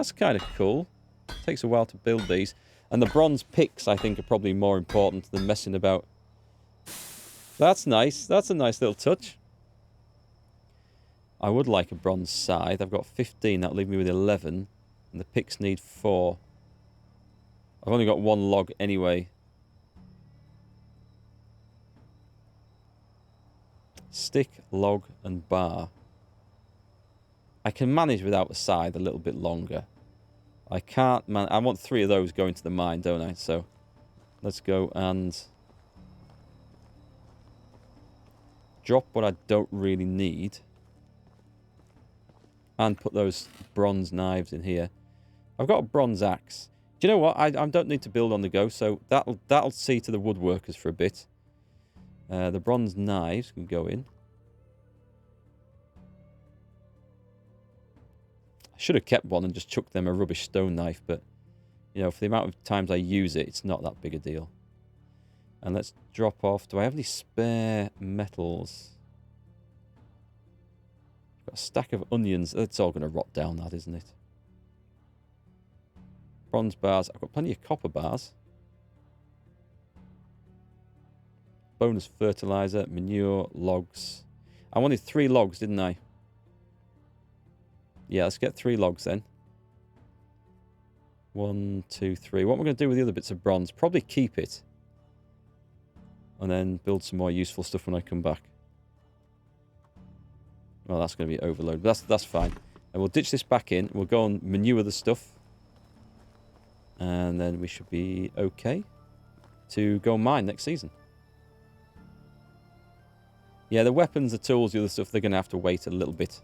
That's kind of cool. Takes a while to build these. And the bronze picks, I think, are probably more important than messing about. That's nice. That's a nice little touch. I would like a bronze scythe. I've got 15. That'll leave me with 11. And the picks need 4. I've only got 1 log anyway. Stick, log, and bar. I can manage without a scythe a little bit longer. I can't man. I want 3 of those going to the mine, don't I? So let's go and drop what I don't really need. And put those bronze knives in here. I've got a bronze axe. Do you know what? I don't need to build on the go, so that'll see to the woodworkers for a bit. The bronze knives can go in. I should have kept one and just chucked them a rubbish stone knife, but, you know, for the amount of times I use it, it's not that big a deal. And let's drop off. Do I have any spare metals? Got a stack of onions. It's all going to rot down, that, isn't it? Bronze bars. I've got plenty of copper bars. Bonus fertilizer, manure, logs. I wanted 3 logs, didn't I? Yeah, let's get 3 logs then. 1, 2, 3. What am I going to do with the other bits of bronze? Probably keep it. And then build some more useful stuff when I come back. Well, that's going to be overload. But that's fine. And we'll ditch this back in. We'll go and manure the stuff. And then we should be okay to go mine next season. Yeah, the weapons, the tools, the other stuff, they're going to have to wait a little bit.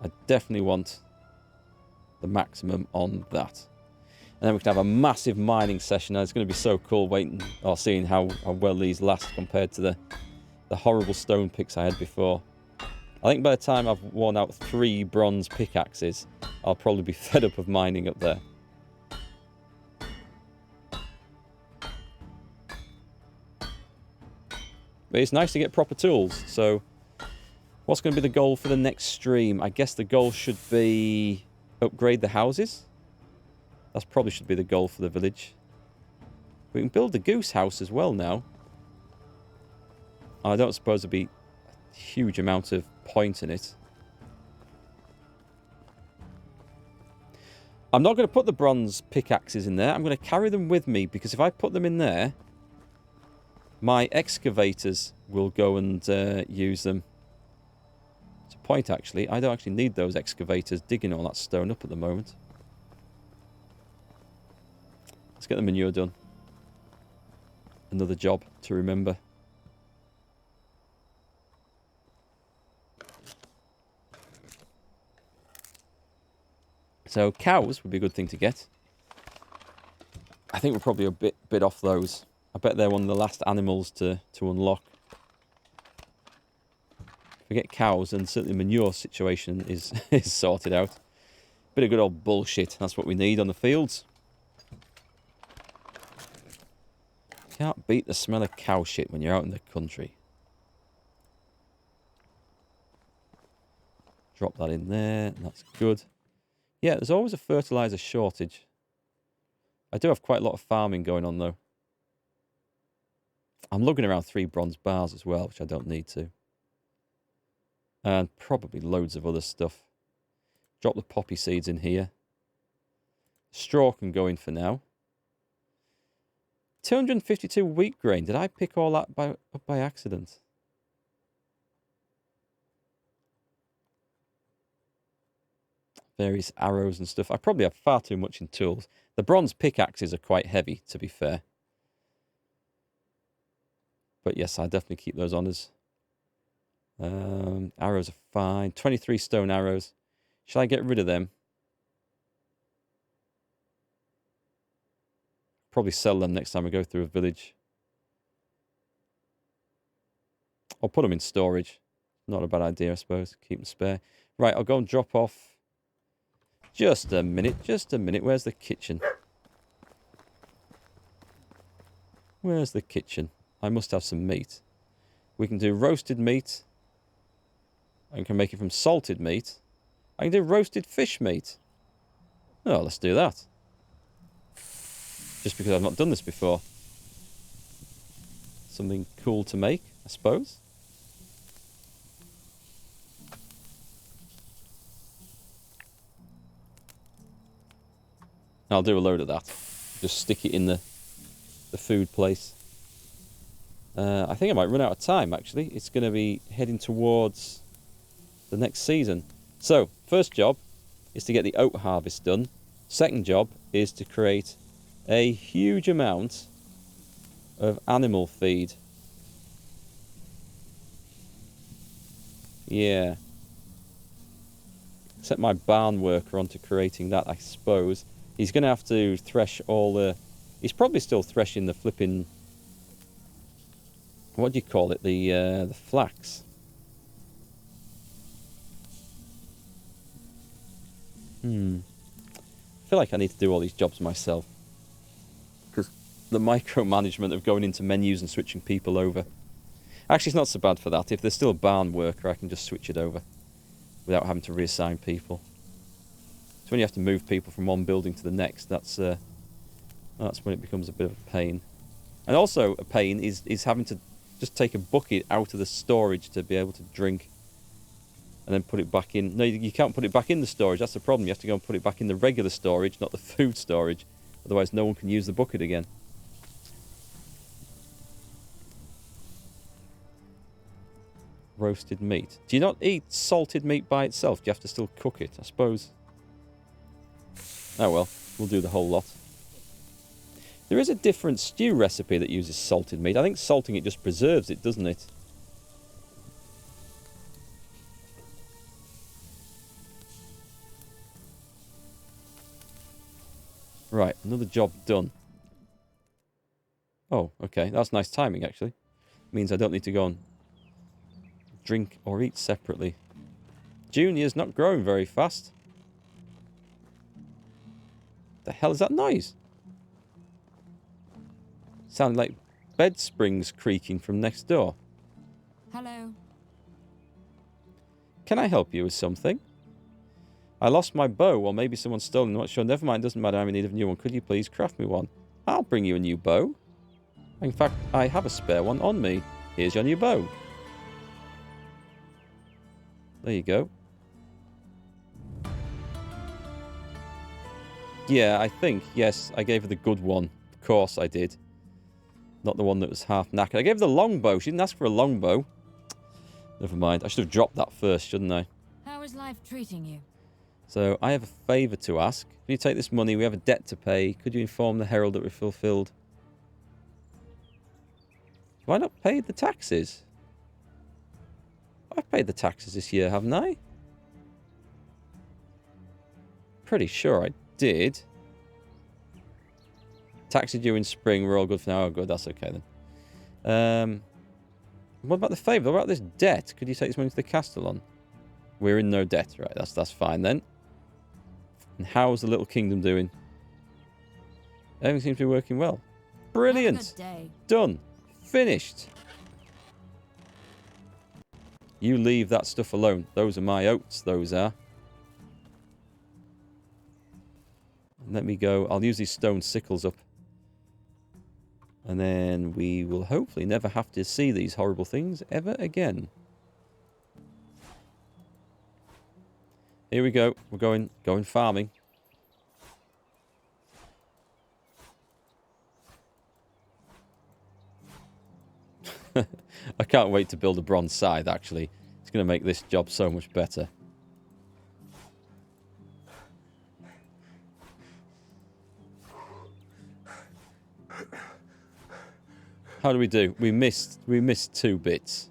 I definitely want the maximum on that. And then we can have a massive mining session. It's going to be so cool waiting or seeing how well these last compared to the horrible stone picks I had before. I think by the time I've worn out 3 bronze pickaxes, I'll probably be fed up of mining up there. But it's nice to get proper tools. So what's going to be the goal for the next stream? I guess the goal should be upgrade the houses. That probably should be the goal for the village. We can build the goose house as well now. I don't suppose there'll be a huge amount of point in it. I'm not going to put the bronze pickaxes in there. I'm going to carry them with me because if I put them in there, my excavators will go and use them. It's a point, actually. I don't actually need those excavators digging all that stone up at the moment. Let's get the manure done. Another job to remember. So cows would be a good thing to get. I think we're probably a bit off those. I bet they're one of the last animals to unlock. If we get cows, then certainly the manure situation is sorted out. Bit of good old bullshit. That's what we need on the fields. Can't beat the smell of cow shit when you're out in the country. Drop that in there. That's good. Yeah, there's always a fertilizer shortage. I do have quite a lot of farming going on, though. I'm lugging around 3 bronze bars as well, which I don't need to. And probably loads of other stuff. Drop the poppy seeds in here. Straw can go in for now. 252 wheat grain. Did I pick all that up by accident? Various arrows and stuff. I probably have far too much in tools. The bronze pickaxes are quite heavy, to be fair. But yes, I definitely keep those on us. Arrows are fine. 23 stone arrows. Shall I get rid of them? Probably sell them next time I go through a village. I'll put them in storage. Not a bad idea, I suppose. Keep them spare. Right, I'll go and drop off. Just a minute, just a minute. Where's the kitchen? Where's the kitchen? I must have some meat. We can do roasted meat. I can make it from salted meat. I can do roasted fish meat. Oh, let's do that. Just because I've not done this before. Something cool to make, I suppose. I'll do a load of that. Just stick it in the food place. I think I might run out of time, actually. It's going to be heading towards the next season. So, first job is to get the oat harvest done. Second job is to create a huge amount of animal feed. Yeah. Set my barn worker onto creating that, I suppose. He's going to have to thresh all the... He's probably still threshing the flipping... What do you call it? The flax. I feel like I need to do all these jobs myself. Because the micromanagement of going into menus and switching people over. Actually, it's not so bad for that. If there's still a barn worker, I can just switch it over. Without having to reassign people. So when you have to move people from one building to the next, that's when it becomes a bit of a pain. And also a pain is having to just take a bucket out of the storage to be able to drink. And then put it back in. No, you can't put it back in the storage. That's the problem. You have to go and put it back in the regular storage, not the food storage. Otherwise, no one can use the bucket again. Roasted meat. Do you not eat salted meat by itself? Do you have to still cook it? I suppose. Oh well, we'll do the whole lot. There is a different stew recipe that uses salted meat. I think salting it just preserves it, doesn't it? Right, another job done. Oh, okay. That's nice timing, actually. Means I don't need to go and drink or eat separately. Junior's not growing very fast. The hell is that noise? Sounded like bed springs creaking from next door. Hello. Can I help you with something? I lost my bow, or maybe someone's stolen. I'm not sure. Never mind, doesn't matter. I'm in need of a new one. Could you please craft me one? I'll bring you a new bow. In fact, I have a spare one on me. Here's your new bow. There you go. Yeah, I think, yes, I gave her the good one. Of course I did. Not the one that was half knackered. I gave her the longbow. She didn't ask for a longbow. Never mind. I should have dropped that first, shouldn't I? How is life treating you? So, I have a favour to ask. Can you take this money? We have a debt to pay. Could you inform the herald that we've fulfilled? Have I not paid the taxes? I've paid the taxes this year, haven't I? Pretty sure I did. Taxes due in spring. We're all good for now. Oh, good. That's okay then. What about the favour? What about this debt? Could you take this money to the Castellon? We're in no debt. Right, that's fine then. And how's the little kingdom doing? Everything seems to be working well. Brilliant. Have a good day. Done. Finished. You leave that stuff alone. Those are my oats, those are. And let me go. I'll use these stone sickles up. And then we will hopefully never have to see these horrible things ever again. Here we go. We're going farming. I can't wait to build a bronze scythe, actually. It's going to make this job so much better. How do we do? We missed 2 bits.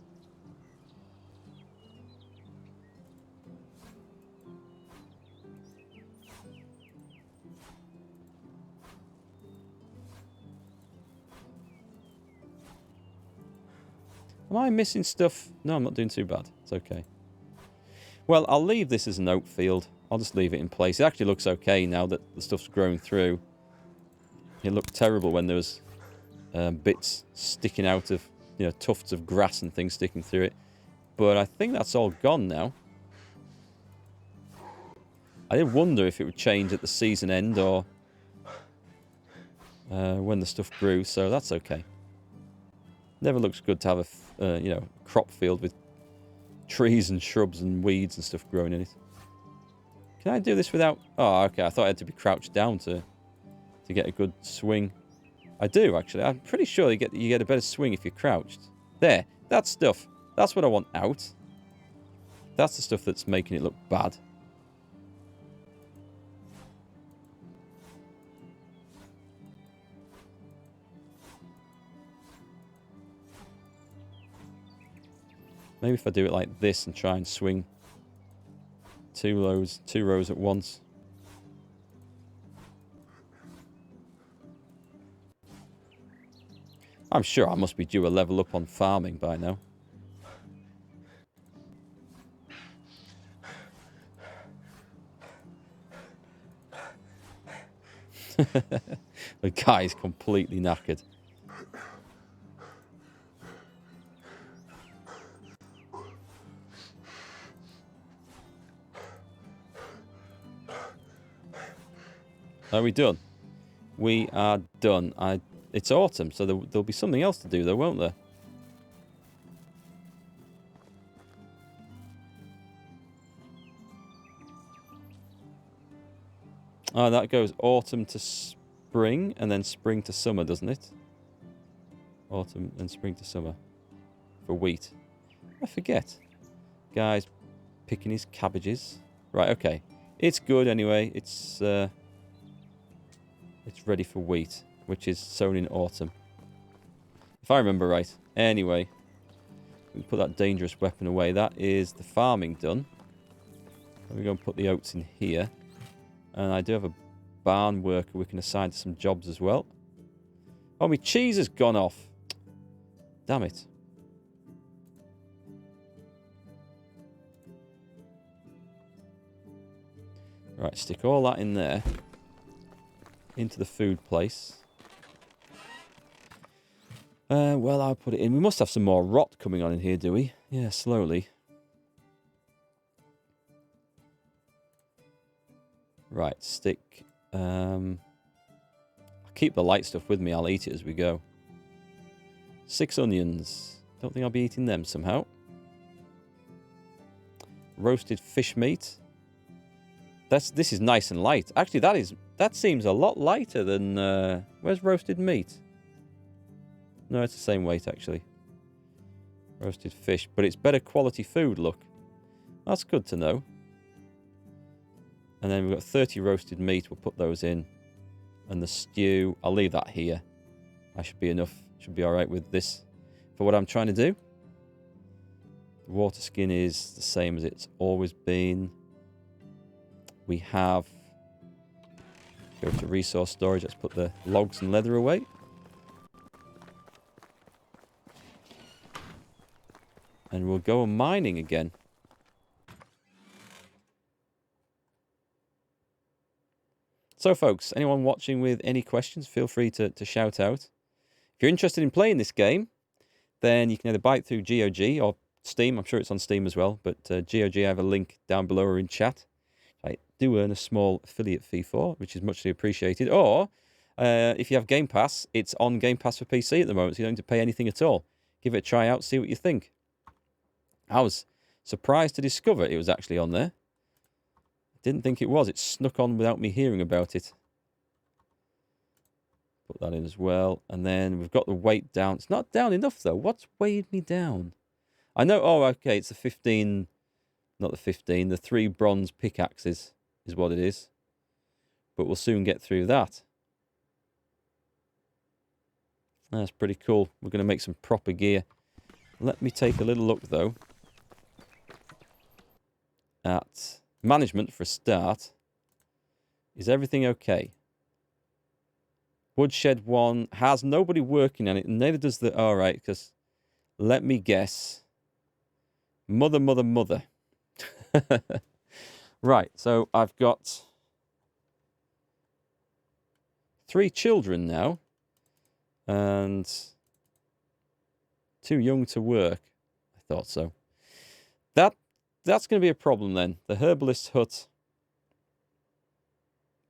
Am I missing stuff? No, I'm not doing too bad. It's okay. Well, I'll leave this as an oat field. I'll just leave it in place. It actually looks okay now that the stuff's grown through. It looked terrible when there was bits sticking out of, you know, tufts of grass and things sticking through it. But I think that's all gone now. I did wonder if it would change at the season end or when the stuff grew, so that's okay. Never looks good to have a you know, crop field with trees and shrubs and weeds and stuff growing in it. Can I do this without... Oh, okay. I thought I had to be crouched down to get a good swing. I do, actually. I'm pretty sure you get a better swing if you're crouched. There. That stuff. That's what I want out. That's the stuff that's making it look bad. Maybe if I do it like this and try and swing two rows at once. I'm sure I must be due a level up on farming by now. The guy's completely knackered. Are we done? We are done. It's autumn, so there'll be something else to do, though, won't there? Oh, that goes autumn to spring, and then spring to summer, doesn't it? Autumn and spring to summer. For wheat. I forget. Guy's picking his cabbages. Right, okay. It's good anyway. It's ready for wheat, which is sown in autumn. If I remember right. Anyway, we can put that dangerous weapon away. That is the farming done. Let me go and put the oats in here. And I do have a barn worker we can assign to some jobs as well. Oh, my cheese has gone off. Damn it. Right, stick all that in there. Into the food place. Well, I'll put it in. We must have some more rot coming on in here, do we? Yeah, slowly. Right, stick. I'll keep the light stuff with me. I'll eat it as we go. 6 onions. Don't think I'll be eating them somehow. Roasted fish meat. This is nice and light. Actually, that seems a lot lighter than... where's roasted meat? No, it's the same weight, actually. Roasted fish. But it's better quality food, look. That's good to know. And then we've got 30 roasted meat. We'll put those in. And the stew, I'll leave that here. That should be enough. Should be all right with this for what I'm trying to do. The water skin is the same as it's always been. We have... Go to resource storage. Let's put the logs and leather away. And we'll go mining again. So, folks, anyone watching with any questions, feel free to shout out. If you're interested in playing this game, then you can either buy it through GOG or Steam. I'm sure it's on Steam as well. But GOG, I have a link down below or in chat. I do earn a small affiliate fee for, which is muchly appreciated. Or, if you have Game Pass, it's on Game Pass for PC at the moment, so you don't need to pay anything at all. Give it a try out, see what you think. I was surprised to discover it was actually on there. Didn't think it was. It snuck on without me hearing about it. Put that in as well. And then we've got the weight down. It's not down enough, though. What's weighed me down? I know... Oh, okay. It's the 15... Not the 15. The 3 bronze pickaxes is what it is. But we'll soon get through that. That's pretty cool. We're going to make some proper gear. Let me take a little look, though, at management for a start. Is everything okay? Woodshed 1 has nobody working on it, and neither does the... All right, because let me guess. Mother. Right, so I've got 3 children now, and 2 young to work. I thought so. That's going to be a problem then. The herbalist hut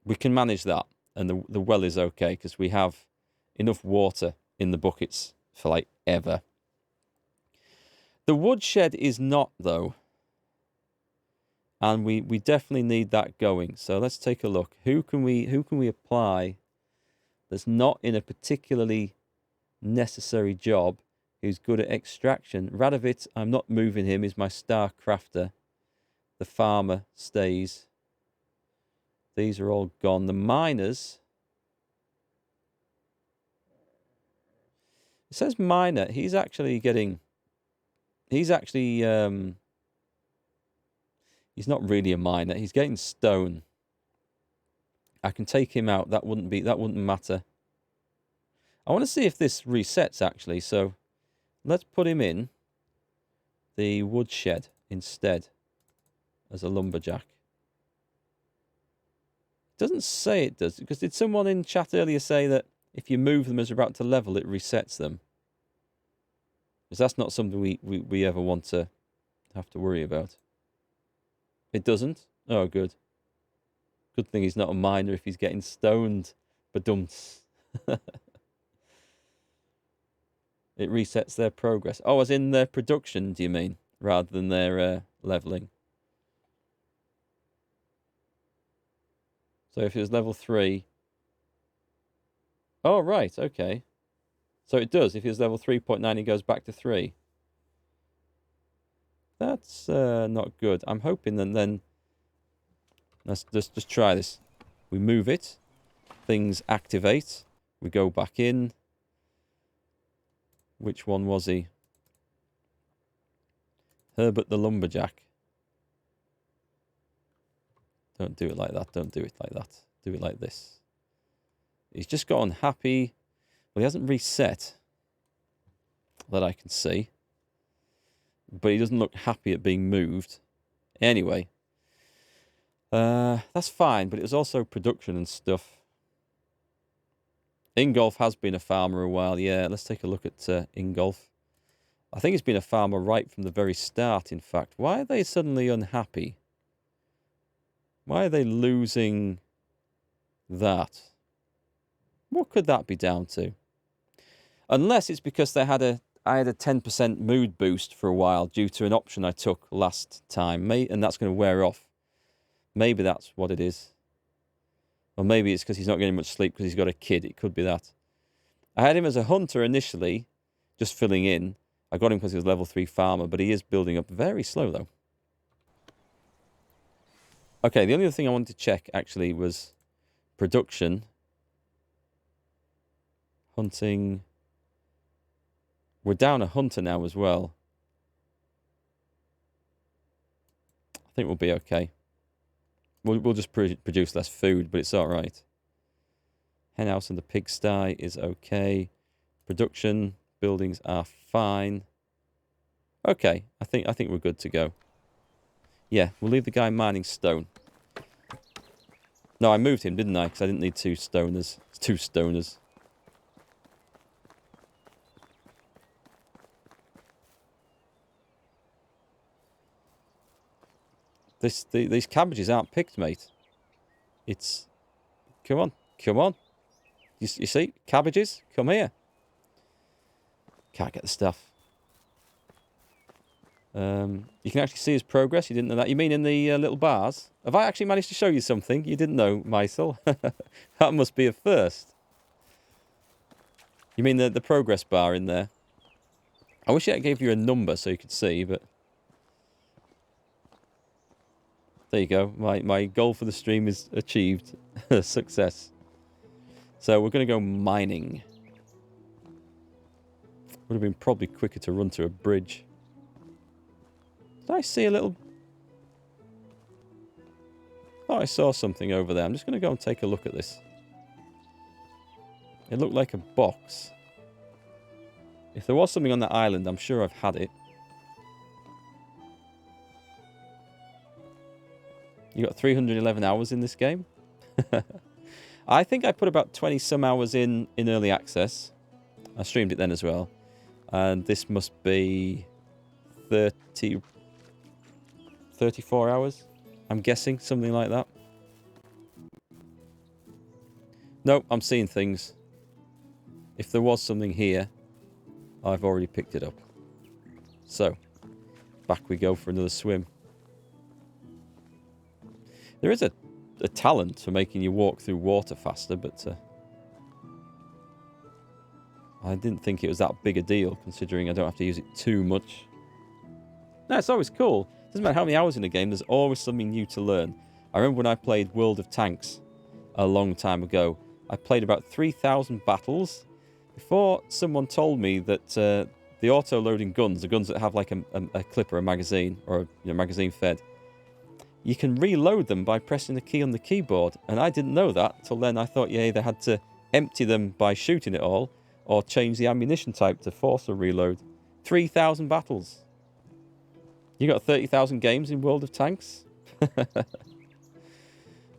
we can manage that. And the well is okay because we have enough water in the buckets for like ever. The woodshed is not, though. And we definitely need that going. So let's take a look. Who can we apply that's not in a particularly necessary job, who's good at extraction? Radovid, I'm not moving him, is my star crafter. The farmer stays. These are all gone. The miners. It says miner. He's actually getting. He's actually. He's not really a miner. He's getting stone. I can take him out. That wouldn't matter. I want to see if this resets actually. So let's put him in the woodshed instead as a lumberjack. It doesn't say it does, because did someone in chat earlier say that if you move them as you're about to level, it resets them? Because that's not something we ever want to have to worry about. It doesn't? Oh, good. Good thing he's not a miner if he's getting stoned. Badumts. It resets their progress. Oh, as in their production, do you mean? Rather than their leveling. So if it was level 3... Oh, right, okay. So it does. If it was level 3.9, it goes back to 3. That's not good. I'm hoping that then... Let's just try this. We move it. Things activate. We go back in. Which one was he? Herbert the Lumberjack. Don't do it like that. Don't do it like that. Do it like this. He's just got unhappy. Well, he hasn't reset. That I can see. But he doesn't look happy at being moved. Anyway. That's fine, but it was also production and stuff. Ingolf has been a farmer a while. Yeah, let's take a look at Ingolf. I think he's been a farmer right from the very start, in fact. Why are they suddenly unhappy? Why are they losing that? What could that be down to? Unless it's because I had a 10% mood boost for a while due to an option I took last time, and that's going to wear off. Maybe that's what it is. Or maybe it's because he's not getting much sleep because he's got a kid. It could be that. I had him as a hunter initially, just filling in. I got him because he was level 3 farmer, but he is building up very slow though. Okay, the only other thing I wanted to check actually was production. Hunting. We're down a hunter now as well. I think we'll be okay. We'll just produce less food, but it's all right. Henhouse and the pigsty is okay. Production buildings are fine. Okay, I think we're good to go. Yeah, we'll leave the guy mining stone. No, I moved him, didn't I? Because I didn't need 2 stoners. It's 2 stoners. These cabbages aren't picked, mate. It's... Come on. Come on. You see? Cabbages? Come here. Can't get the stuff. You can actually see his progress. You didn't know that. You mean in the little bars? Have I actually managed to show you something you didn't know, Meisel? That must be a first. You mean the progress bar in there? I wish it gave you a number so you could see, but... There you go. My goal for the stream is achieved. Success. So we're going to go mining. Would have been probably quicker to run to a bridge. Did I see a little... Oh, I saw something over there. I'm just going to go and take a look at this. It looked like a box. If there was something on that island, I'm sure I've had it. You got 311 hours in this game? I think I put about 20 some hours in early access. I streamed it then as well. And this must be 34 hours. I'm guessing, something like that. Nope, I'm seeing things. If there was something here, I've already picked it up. So, back we go for another swim. There is a talent for making you walk through water faster, but I didn't think it was that big a deal, considering I don't have to use it too much. No, it's always cool. Doesn't matter how many hours in a game, there's always something new to learn. I remember when I played World of Tanks a long time ago. I played about 3,000 battles before someone told me that the auto-loading guns, the guns that have like a clip or a magazine, or a magazine fed, you can reload them by pressing the key on the keyboard. And I didn't know that till then. I thought you either had to empty them by shooting it all, or change the ammunition type to force a reload. 3,000 battles. You got 30,000 games in World of Tanks?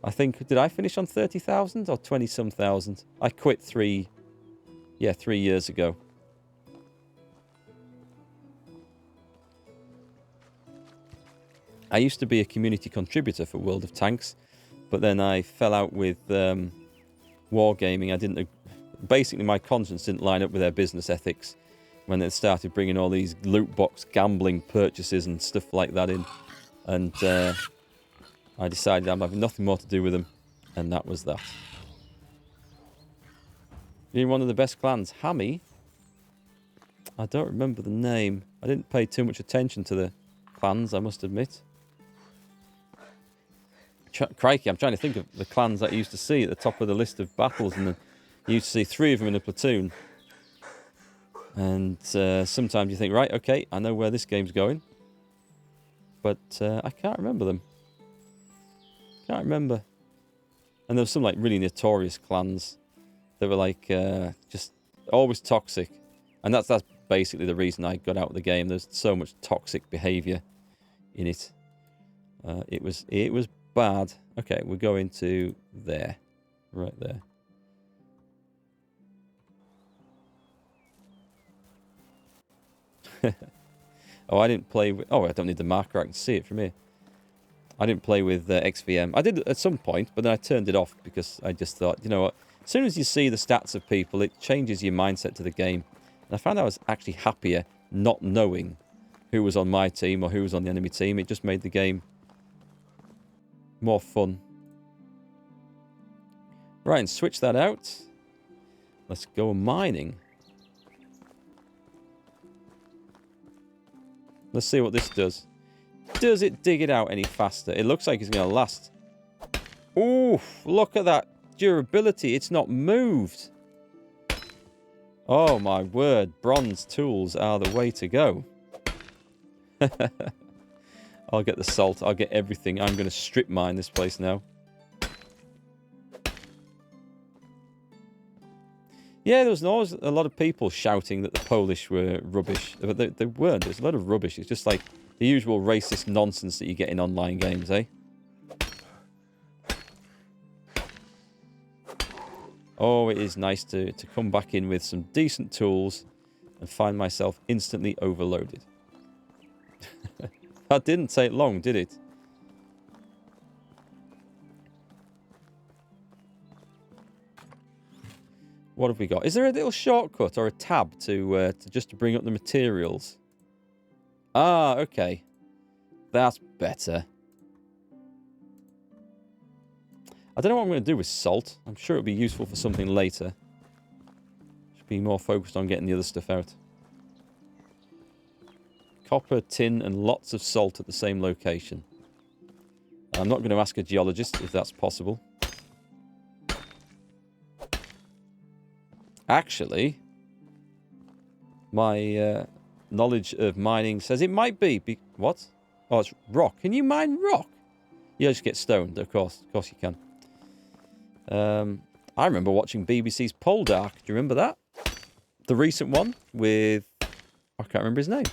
I think, did I finish on 30,000 or 20-some thousand? I quit 3 years ago. I used to be a community contributor for World of Tanks, but then I fell out with Wargaming. I didn't... Basically, my conscience didn't line up with their business ethics when they started bringing all these loot box gambling purchases and stuff like that in. And I decided I'm having nothing more to do with them, and that was that. You're one of the best clans. Hammy? I don't remember the name. I didn't pay too much attention to the clans, I must admit. Crikey, I'm trying to think of the clans that I used to see at the top of the list of battles, and you used to see 3 of them in a platoon. And sometimes you think, right, okay, I know where this game's going. But I can't remember them. Can't remember. And there were some like really notorious clans that were like just always toxic. And that's basically the reason I got out of the game. There's so much toxic behaviour in it. It was bad. Okay, we're going to there. Right there. Oh, I didn't play with... Oh, I don't need the marker. I can see it from here. I didn't play with XVM. I did at some point, but then I turned it off because I just thought, you know what? As soon as you see the stats of people, it changes your mindset to the game. And I found I was actually happier not knowing who was on my team or who was on the enemy team. It just made the game more fun. Right, and switch that out. Let's go mining. Let's see what this does. Does it dig it out any faster? It looks like it's going to last. Ooh, look at that durability. It's not moved. Oh my word. Bronze tools are the way to go. I'll get the salt. I'll get everything. I'm going to strip mine this place now. Yeah, there was always a lot of people shouting that the Polish were rubbish. But they weren't. There's a lot of rubbish. It's just like the usual racist nonsense that you get in online games, eh? Oh, it is nice to come back in with some decent tools and find myself instantly overloaded. That didn't take long, did it? What have we got? Is there a little shortcut or a tab to just to bring up the materials? Ah, okay. That's better. I don't know what I'm going to do with salt. I'm sure it'll be useful for something later. Should be more focused on getting the other stuff out. Copper, tin, and lots of salt at the same location. I'm not going to ask a geologist if that's possible. Actually, my knowledge of mining says it might be... What? Oh, it's rock. Can you mine rock? Yeah, just get stoned, of course. Of course you can. I remember watching BBC's Poldark. Do you remember that? The recent one with... I can't remember his name.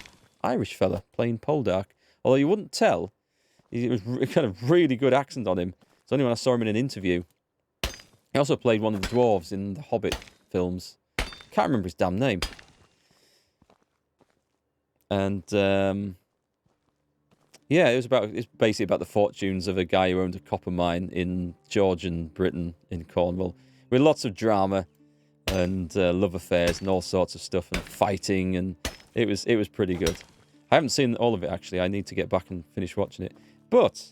Irish fella playing Poldark. Although you wouldn't tell. It was kind of really good accent on him. It's only when I saw him in an interview. He also played one of the dwarves in the Hobbit films. Can't remember his damn name. And yeah, it's basically about the fortunes of a guy who owned a copper mine in Georgian Britain in Cornwall. with lots of drama and love affairs and all sorts of stuff and fighting, and it was pretty good. I haven't seen all of it actually. I need to get back and finish watching it. But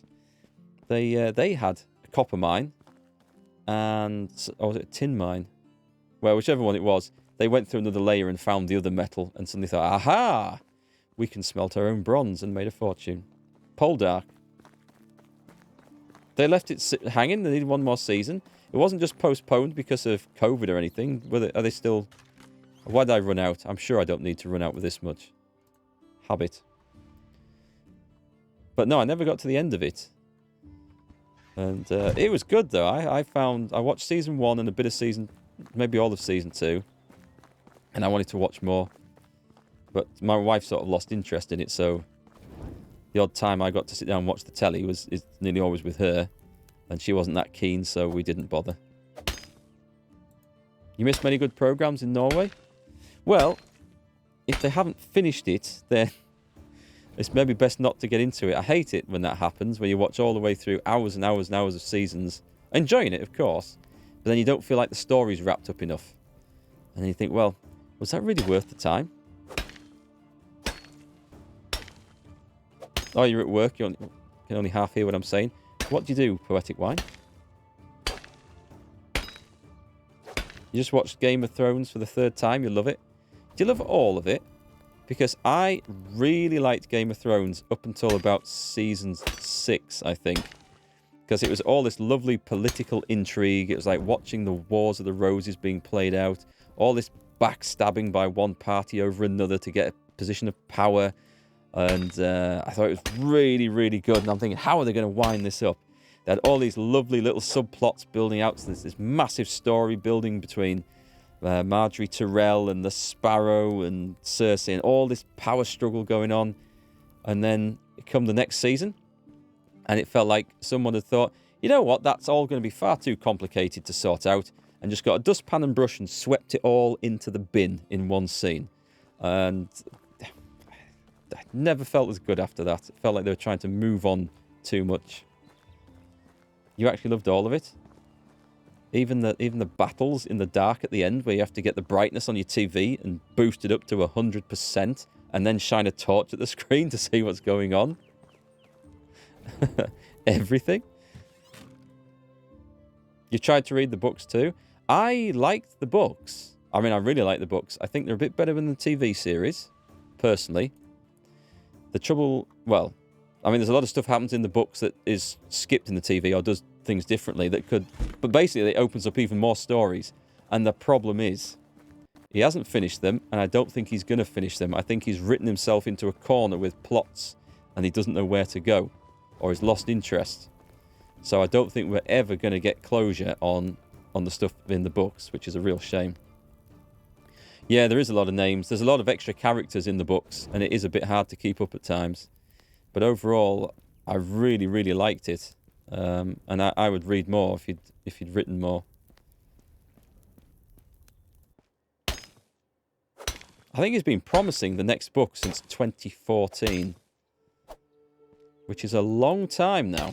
they had a copper mine and or was it a tin mine? Well, whichever one it was, they went through another layer and found the other metal and suddenly thought, aha, we can smelt our own bronze, and made a fortune. Poldark. They left it hanging. They needed one more season. It wasn't just postponed because of COVID or anything. Are they still... Why did I run out? I'm sure I don't need to run out with this much. Habit. But no, I never got to the end of it. And it was good, though. I watched Season 1 and a bit of Season... Maybe all of Season 2. And I wanted to watch more. But my wife sort of lost interest in it, so... The odd time I got to sit down and watch the telly is nearly always with her. And she wasn't that keen, so we didn't bother. You missed many good programs in Norway? Well, if they haven't finished it, then it's maybe best not to get into it. I hate it when that happens, when you watch all the way through hours and hours and hours of seasons. Enjoying it, of course. But then you don't feel like the story's wrapped up enough. And then you think, well, was that really worth the time? Oh, you're at work. You can only half hear what I'm saying. What do you do, Poetic Wine? You just watched Game of Thrones for the third time. You love it. Do you love all of it? Because I really liked Game of Thrones up until about season 6, I think. Because it was all this lovely political intrigue. It was like watching the Wars of the Roses being played out. All this backstabbing by one party over another to get a position of power. And I thought it was really, really good. And I'm thinking, how are they going to wind this up? They had all these lovely little subplots building out. So there's this massive story building between Marjorie Tyrell and the Sparrow and Cersei, and all this power struggle going on. And then it come the next season, and it felt like someone had thought, you know what, that's all going to be far too complicated to sort out, and just got a dustpan and brush and swept it all into the bin in one scene. And I never felt as good after that. It felt like they were trying to move on too much. You actually loved all of it? Even the battles in the dark at the end, where you have to get the brightness on your TV and boost it up to 100%, and then shine a torch at the screen to see what's going on. Everything. You tried to read the books too. I liked the books. I mean, I really like the books. I think they're a bit better than the TV series, personally. The trouble, well, I mean, there's a lot of stuff happens in the books that is skipped in the TV or does things differently that could... But basically, it opens up even more stories. And the problem is, he hasn't finished them, and I don't think he's going to finish them. I think he's written himself into a corner with plots, and he doesn't know where to go, or he's lost interest. So I don't think we're ever going to get closure on the stuff in the books, which is a real shame. Yeah, there is a lot of names. There's a lot of extra characters in the books, and it is a bit hard to keep up at times. But overall, I really, really liked it. And I would read more if you'd written more. I think he's been promising the next book since 2014. Which is a long time now.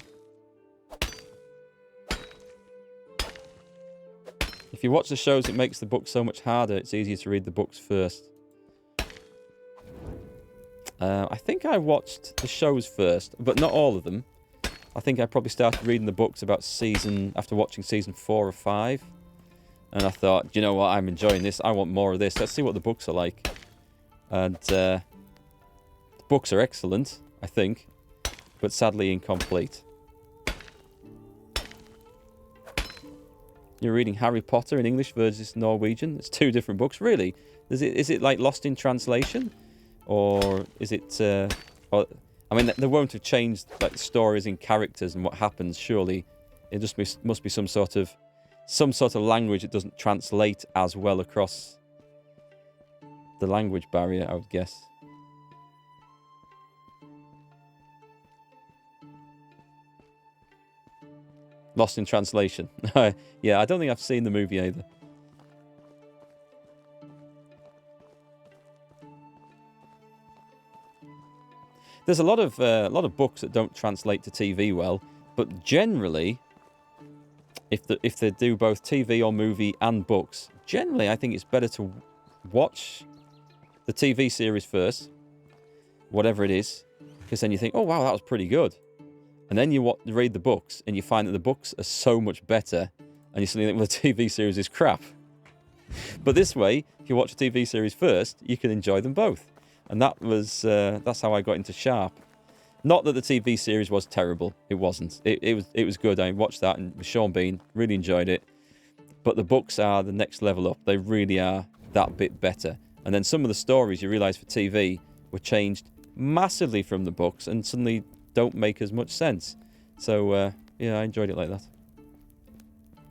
If you watch the shows, it makes the book so much harder. It's easier to read the books first. I think I watched the shows first, but not all of them. I think I probably started reading the books after watching season 4 or 5. And I thought, you know what, I'm enjoying this. I want more of this. Let's see what the books are like. And the books are excellent, I think, but sadly incomplete. You're reading Harry Potter in English versus Norwegian. It's 2 different books, really. Is it like lost in translation, or is it? I mean, they won't have changed like stories and characters and what happens. Surely, it just must be some sort of language that doesn't translate as well across the language barrier, I would guess. Lost in translation. Yeah, I don't think I've seen the movie either. There's a lot of books that don't translate to TV well, but generally, if they do both TV or movie and books, generally I think it's better to watch the TV series first, whatever it is, because then you think, oh wow, that was pretty good. And then you read the books and you find that the books are so much better, and you suddenly think, well, the TV series is crap. But this way, if you watch a TV series first, you can enjoy them both. And that's how I got into Sharp. Not that the TV series was terrible. It wasn't. It was good. I watched that and with Sean Bean, really enjoyed it. But the books are the next level up. They really are that bit better. And then some of the stories you realise for TV were changed massively from the books and suddenly don't make as much sense. So, yeah, I enjoyed it like that.